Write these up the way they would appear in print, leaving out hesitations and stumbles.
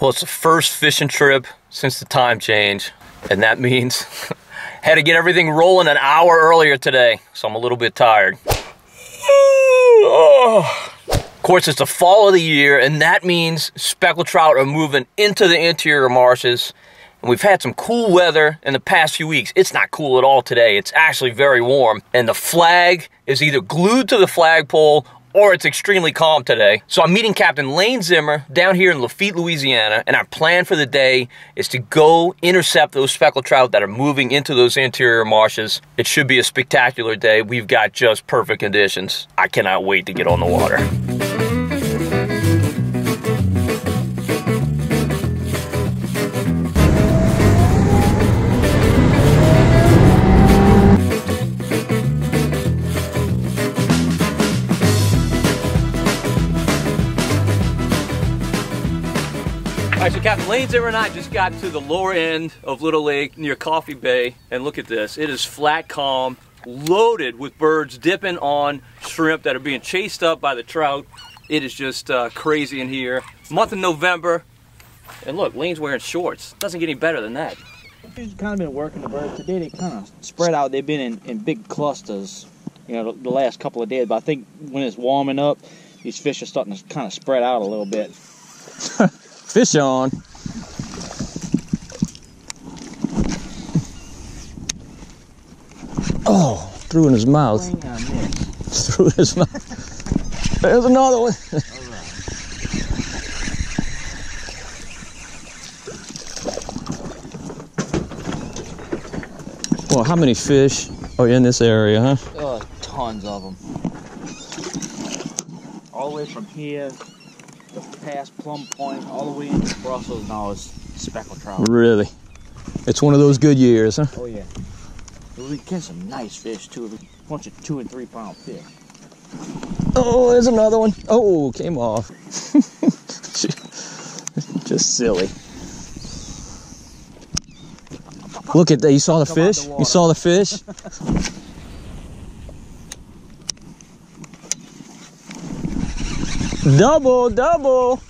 Well, it's the first fishing trip since the time change, and that means had to get everything rolling an hour earlier today, so I'm a little bit tired. Of course, it's the fall of the year, and that means speckled trout are moving into the interior marshes. And we've had some cool weather in the past few weeks. It's not cool at all today. It's actually very warm, and the flag is either glued to the flagpole or it's extremely calm today. So I'm meeting Captain Lane Zimmer down here in Lafitte, Louisiana, and our plan for the day is to go intercept those speckled trout that are moving into those interior marshes. It should be a spectacular day. We've got just perfect conditions. I cannot wait to get on the water. All right, so Captain Lane Zimmer and I just got to the lower end of Little Lake near Coffee Bay, and look at this. It is flat calm, loaded with birds dipping on shrimp that are being chased up by the trout. It is just crazy in here. Month of November, and look, Lane's wearing shorts. Doesn't get any better than that. We've kind of been working the birds. Today they kind of spread out. They've been in big clusters, you know, the last couple of days. But I think when it's warming up, these fish are starting to kind of spread out a little bit. Fish on. Oh, threw in his mouth. Threw in his mouth. There's another one. Well, how many fish are in this area, huh? Tons of them. All the way from here, past Plum Point, all the way into Brussels now is speckled trout. Really? It's one of those good years, huh? Oh yeah. We catch some nice fish too. A bunch of 2 and 3 pound fish. Oh, there's another one. Oh, came off. Just silly. Look at that. You saw the fish? You saw the fish? Double, double.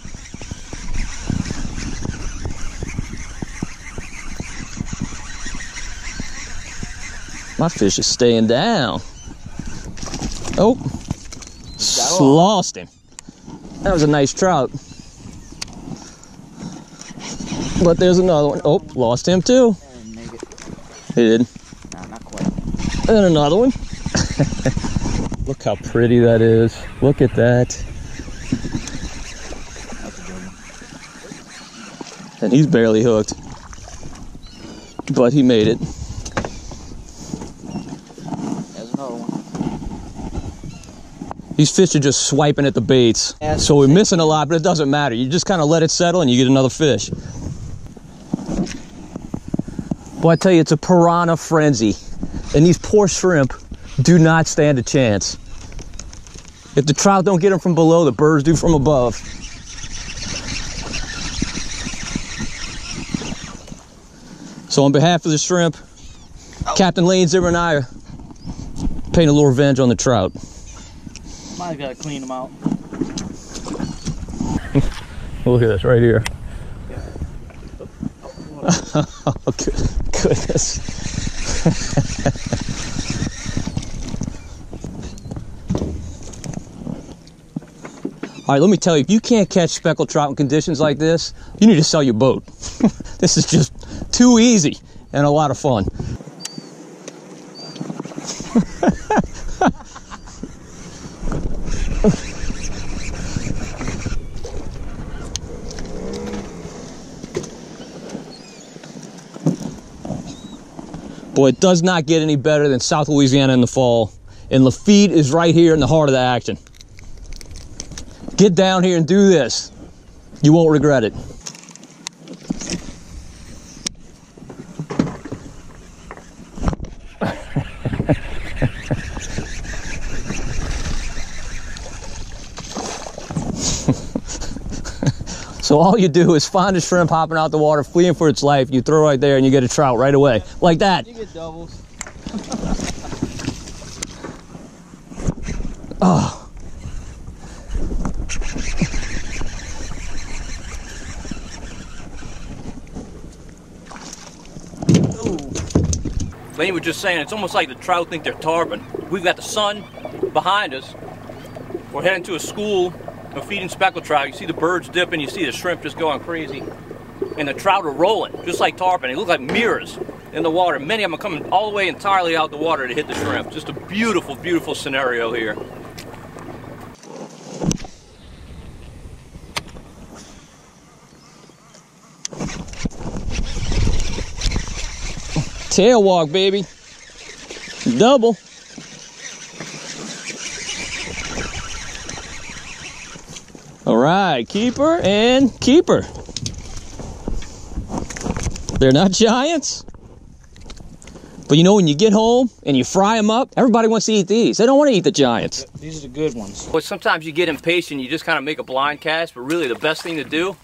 My fish is staying down. Oh, lost him. That was a nice trout. But there's another one. Oh, lost him too. He did. No, not quite. And another one. Look how pretty that is. Look at that. And he's barely hooked, but he made it. There's another one. These fish are just swiping at the baits, so we're missing a lot, but it doesn't matter. You just kind of let it settle and you get another fish. Boy, I tell you, it's a piranha frenzy, and these poor shrimp do not stand a chance. If the trout don't get them from below, the birds do from above. So on behalf of the shrimp, Captain Lane Zimmer and I are paying a little revenge on the trout. Might gotta clean them out. Look at this right here. Oh, goodness. All right, let me tell you, if you can't catch speckled trout in conditions like this, you need to sell your boat. This is just too easy and a lot of fun. Boy, it does not get any better than South Louisiana in the fall. And Lafitte is right here in the heart of the action. Get down here and do this. You won't regret it. So all you do is find a shrimp hopping out the water, fleeing for its life. You throw right there and you get a trout right away. Like that. You get doubles. Oh. Lane was just saying, it's almost like the trout think they're tarpon. We've got the sun behind us. We're heading to a school of feeding speckled trout. You see the birds dipping, you see the shrimp just going crazy. And the trout are rolling, just like tarpon. They look like mirrors in the water. Many of them are coming all the way entirely out the water to hit the shrimp. Just a beautiful, beautiful scenario here. Tail walk, baby. Double. All right, keeper and keeper. They're not giants, but you know, when you get home and you fry them up, everybody wants to eat these. They don't want to eat the giants. These are the good ones. But sometimes you get impatient, you just kind of make a blind cast, but really the best thing to do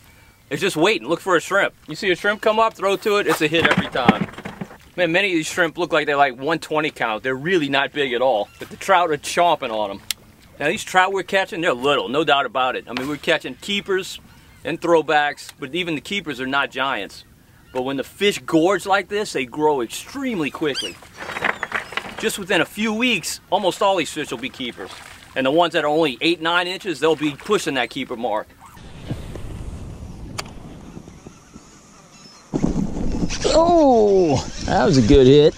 is just wait and look for a shrimp. You see a shrimp come up, throw to it, it's a hit every time. Man, many of these shrimp look like they're like 120 count. They're really not big at all, but the trout are chomping on them. Now these trout we're catching, they're little, no doubt about it. I mean, we're catching keepers and throwbacks, but even the keepers are not giants. But when the fish gorge like this, they grow extremely quickly. Just within a few weeks, almost all these fish will be keepers. And the ones that are only 8-9 inches, they'll be pushing that keeper mark. Oh, that was a good hit.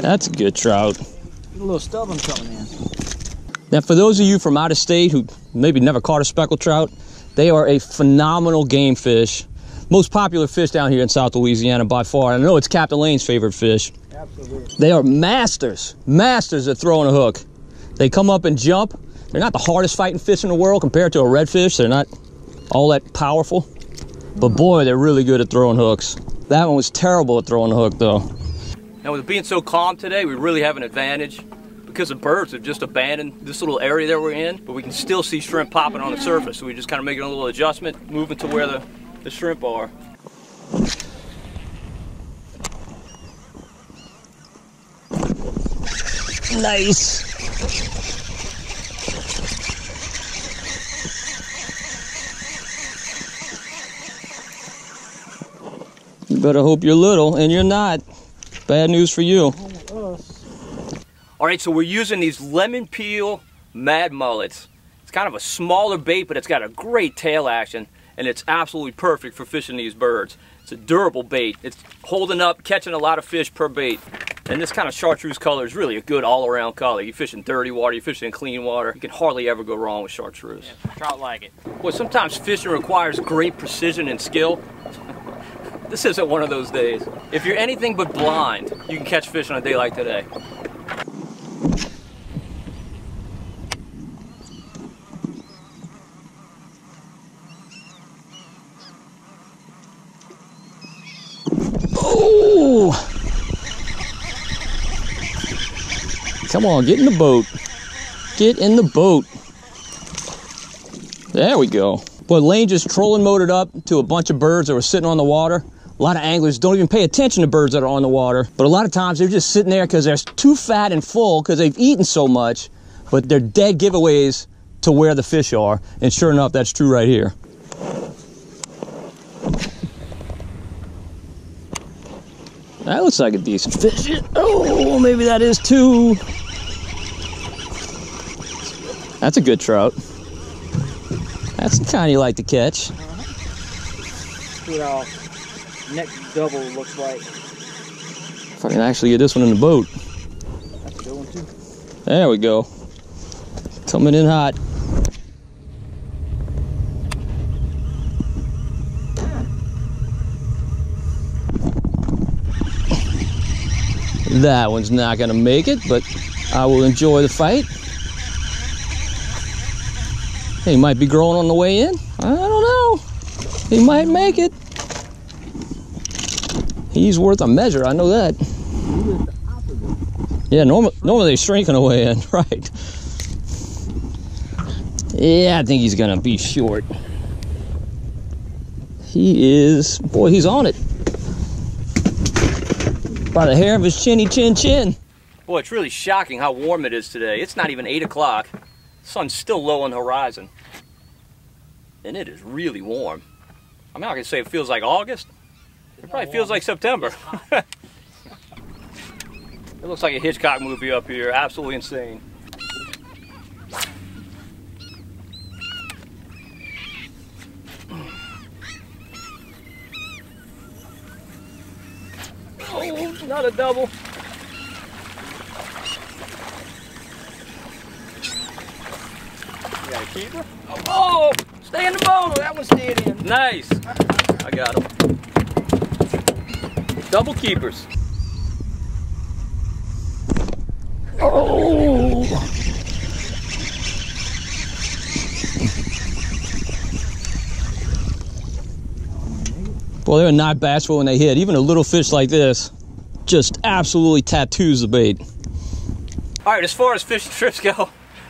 That's a good trout. A little stubborn coming in. Now, for those of you from out of state who maybe never caught a speckled trout, they are a phenomenal game fish. Most popular fish down here in South Louisiana by far. I know it's Captain Lane's favorite fish. Absolutely. They are masters at throwing a hook. They come up and jump. They're not the hardest fighting fish in the world compared to a redfish. They're not all that powerful. But boy, they're really good at throwing hooks. That one was terrible at throwing a hook though. Now with it being so calm today, we really have an advantage because the birds have just abandoned this little area that we're in, but we can still see shrimp popping on the surface. So we just kind of making a little adjustment, moving to where the shrimp are. Nice. You better hope you're little, and you're not. Bad news for you. All right, so we're using these lemon peel mad mullets. It's kind of a smaller bait, but it's got a great tail action, and it's absolutely perfect for fishing these birds. It's a durable bait. It's holding up, catching a lot of fish per bait. And this kind of chartreuse color is really a good all-around color. You fish in dirty water, you fish in clean water. You can hardly ever go wrong with chartreuse. Yeah, trout like it. Well, sometimes fishing requires great precision and skill. This isn't one of those days. If you're anything but blind, you can catch fish on a day like today. Oh! Come on, get in the boat. Get in the boat. There we go. Boy, Lane just trolling motored up to a bunch of birds that were sitting on the water. A lot of anglers don't even pay attention to birds that are on the water, but a lot of times they're just sitting there because they're too fat and full because they've eaten so much, but they're dead giveaways to where the fish are. And sure enough, that's true right here. That looks like a decent fish. Oh, maybe that is too. That's a good trout. That's the kind you like to catch. See what our neck double looks like. If I can actually get this one in the boat. That's a good one too. There we go. Coming in hot. That one's not gonna make it, but I will enjoy the fight. He might be growing on the way in. I don't know. He might make it. He's worth a measure, I know that. Yeah, normally they shrink on the way in, right. Yeah, I think he's gonna be short. He is, boy, he's on it. By the hair of his chinny chin chin. Boy, it's really shocking how warm it is today. It's not even 8 o'clock. The sun's still low on the horizon. And it is really warm. I'm not going to say it feels like August. It probably feels like September. It looks like a Hitchcock movie up here. Absolutely insane. Oh, not a double. You got a keeper? Oh, stay in the boat. That one stayed in. Nice. I got him. Double keepers. Oh. Boy, they're not bashful when they hit. Even a little fish like this just absolutely tattoos the bait. All right, as far as fishing trips go,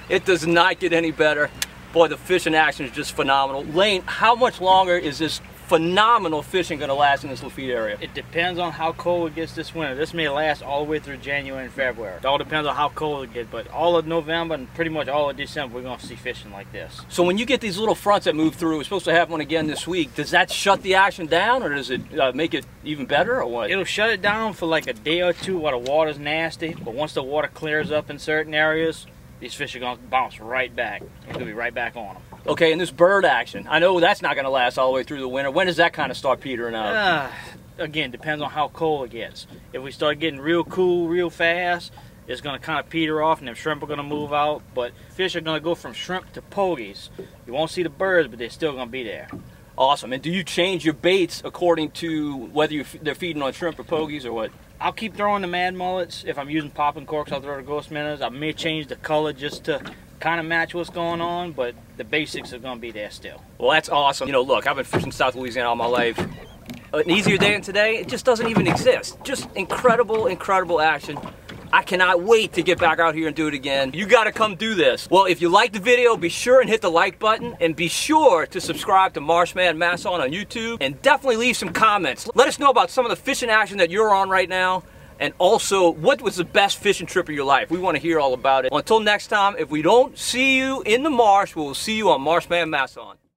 it does not get any better. Boy, the fishing action is just phenomenal. Lane, how much longer is this phenomenal fishing going to last in this Lafitte area? It depends on how cold it gets this winter. This may last all the way through January and February. It all depends on how cold it gets, but all of November and pretty much all of December, we're going to see fishing like this. So when you get these little fronts that move through, we're supposed to have one again this week, does that shut the action down, or does it make it even better, or what? It'll shut it down for like a day or two while the water's nasty, but once the water clears up in certain areas, these fish are going to bounce right back. It's going to be right back on them. Okay, and this bird action, I know that's not going to last all the way through the winter. When does that kind of start petering out? Again, depends on how cold it gets. If we start getting real cool real fast, it's going to kind of peter off and them shrimp are going to move out. But fish are going to go from shrimp to pogies. You won't see the birds, but they're still going to be there. Awesome. And do you change your baits according to whether they're feeding on shrimp or pogies or what? I'll keep throwing the mad mullets. If I'm using popping corks, I'll throw the ghost minnows. I may change the color just to kind of match what's going on, but the basics are going to be there still. Well, that's awesome. You know, look, I've been fishing South Louisiana all my life. An easier day than today, it just doesn't even exist. Just incredible, incredible action. I cannot wait to get back out here and do it again. You got to come do this. Well, if you liked the video, be sure and hit the like button, and be sure to subscribe to Marshman Masson on YouTube, and definitely leave some comments. Let us know about some of the fishing action that you're on right now, and also what was the best fishing trip of your life. We want to hear all about it. Until next time, if we don't see you in the marsh, we'll see you on Marshman Masson.